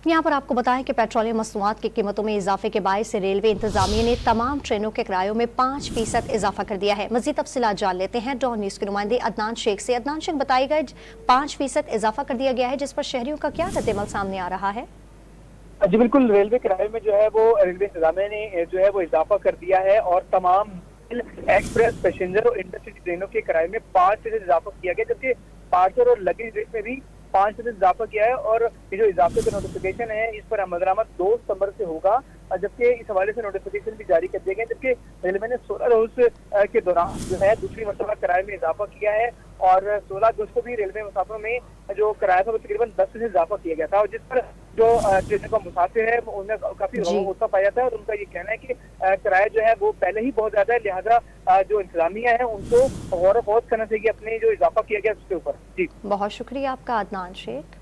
यहाँ पर आपको बताएं कि पेट्रोलियम मसनूआत की कीमतों में इजाफे के बायस से रेलवे इंतजामिया ने तमाम ट्रेनों के किरायों में 5% इजाफा कर दिया है। मजीद तफसीलात जान लेते हैं डॉन न्यूज के नुमाइंदे अदनान शेख से। अदनान शेख, बताइएगा 5% इजाफा कर दिया गया है, जिस पर शहरियों का क्या रद्देमल सामने आ रहा है? जी बिल्कुल, रेलवे किराए में जो है वो रेलवे इंतजामिया ने जो है वो इजाफा कर दिया है और तमाम एक्सप्रेस, पैसेंजर और इंटरसिटी ट्रेनों के किराए में 5% इजाफा किया गया, जबकि पार्सल और लगेज रेट में भी 5% इजाफा किया है। और ये जो इजाफे का नोटिफिकेशन है इस पर अमल दरामद 2 सितंबर से होगा, जबकि इस हवाले से नोटिफिकेशन भी जारी कर दिए गए, जबकि रेलवे ने 16 रोज के दौरान जो है दूसरी मरतबा किराए में इजाफा किया है और 16 अगस्त को भी रेलवे मुसाफिरों में जो किराया था वो तकरीबन 10% इजाफा किया गया था, और जिस पर जो ट्रेन का मुसाफिर है उनमें काफी होता पाया था और उनका ये कहना है कि किराया जो है वो पहले ही बहुत ज्यादा है, लिहाजा जो इंतजामिया है उनको गौर व फौज करना चाहिए अपने जो इजाफा किया गया उसके ऊपर। जी बहुत शुक्रिया आपका अदनान शेख।